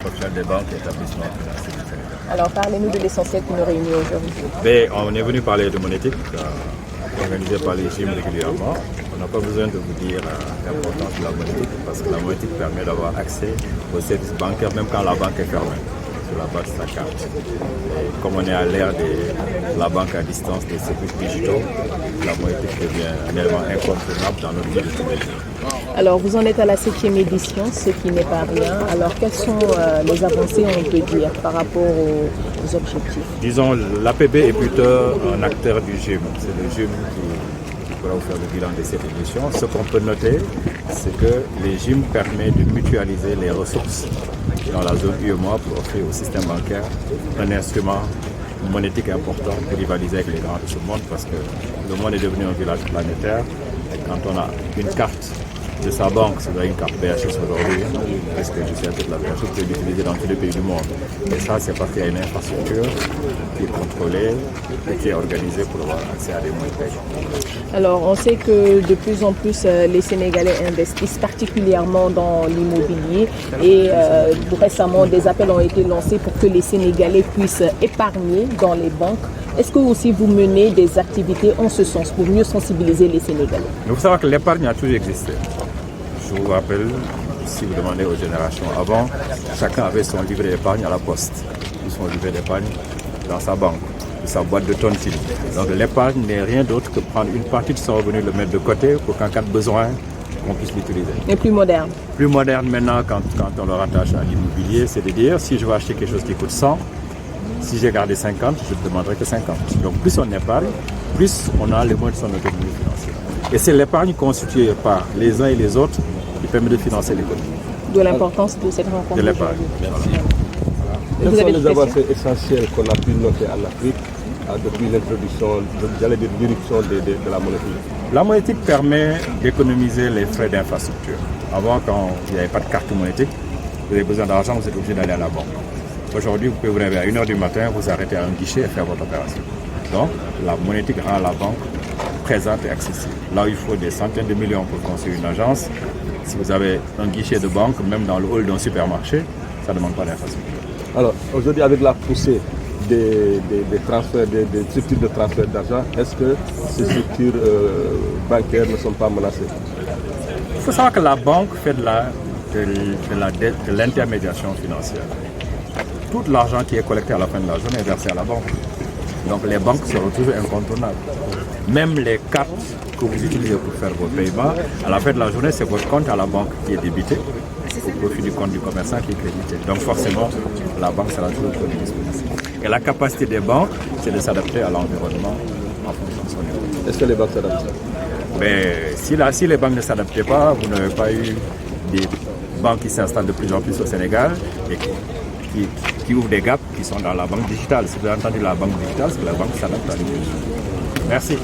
Social des banques et établissements financiers du Sénégal. Alors parlez-nous de l'essentiel qui nous réunit aujourd'hui. On est venu parler de monétique, organisée par les GIM régulièrement. On n'a pas besoin de vous dire l'importance de la monétique parce que la monétique permet d'avoir accès aux services bancaires même quand la banque est fermée sur la base de sa carte. Et comme on est à l'ère de la banque à distance, des services digitaux, la monétique devient un élément incontournable dans notre vie de tous les jours. Alors vous en êtes à la 7e édition, ce qui n'est pas rien. Alors quelles sont les avancées, on peut dire, par rapport aux objectifs? Disons, l'APB est plutôt un acteur du GIM. C'est le GIM qui pourra vous faire le bilan de cette édition. Ce qu'on peut noter, c'est que les GIM permettent de mutualiser les ressources dans la zone UEMOA pour offrir au système bancaire un instrument monétique important pour rivaliser avec les grands de ce monde parce que le monde est devenu un village planétaire. Et quand on a une carte de sa banque, c'est une carte BHS aujourd'hui, parce que je suis à tête de la BHS, qui est utilisée dans tous les pays du monde. Et ça, c'est parce qu'il y a une infrastructure qui est contrôlée et qui est organisée pour avoir accès à des moyens de paiement. Alors, on sait que de plus en plus, les Sénégalais investissent particulièrement dans l'immobilier et récemment, des appels ont été lancés pour que les Sénégalais puissent épargner dans les banques. Est-ce que aussi vous menez des activités en ce sens pour mieux sensibiliser les Sénégalais? Il faut savoir que l'épargne a toujours existé. Je vous rappelle, si vous demandez aux générations avant, chacun avait son livret d'épargne à la poste, ou son livret d'épargne dans sa banque, ou sa boîte de tontine. Donc l'épargne n'est rien d'autre que prendre une partie de son revenu, le mettre de côté pour qu'en cas de besoin, on puisse l'utiliser. Mais plus moderne. Plus moderne maintenant quand on le rattache à l'immobilier, c'est de dire si je veux acheter quelque chose qui coûte 100, si j'ai gardé 50, je ne demanderai que 50. Donc plus on épargne, plus on a les moyens de son autonomie financière. Et c'est l'épargne constituée par les uns et les autres qui permet de financer l'économie. De l'importance de cette rencontre. De l'épargne. Merci. Vous Quelles avez sont des les avancées essentielles qu'on a pu noter en Afrique depuis l'introduction, j'allais dire, l'irruption de la monétique? La monétique permet d'économiser les frais d'infrastructure. Avant, quand il n'y avait pas de carte monétique, vous avez besoin d'argent, vous êtes obligé d'aller à la banque. Aujourd'hui, vous pouvez vous réveiller à 1h du matin, vous arrêtez à un guichet et faire votre opération. Donc, la monétique rend la banque présente et accessible. Là où il faut des centaines de millions pour construire une agence, si vous avez un guichet de banque, même dans le hall d'un supermarché, ça ne demande pas d'infrastructure. Alors, aujourd'hui, avec la poussée des transferts, des structures de transfert d'argent, est-ce que ces structures bancaires ne sont pas menacées? Il faut savoir que la banque fait de l'intermédiation financière. Tout l'argent qui est collecté à la fin de la journée est versé à la banque. Donc les banques seront toujours incontournables. Même les cartes que vous utilisez pour faire vos paiements, à la fin de la journée, c'est votre compte à la banque qui est débité au profit du compte du commerçant qui est crédité. Donc forcément, la banque sera toujours à disposition. Et la capacité des banques, c'est de s'adapter à l'environnement en fonction de son niveau. Est-ce que les banques s'adaptent? Mais si les banques ne s'adaptaient pas, vous n'avez pas eu des banques qui s'installent de plus en plus au Sénégal et qui ouvrent des gaps qui sont dans la banque digitale. Si vous avez entendu la banque digitale, c'est que la banque s'adapte à l'immobilier. Merci.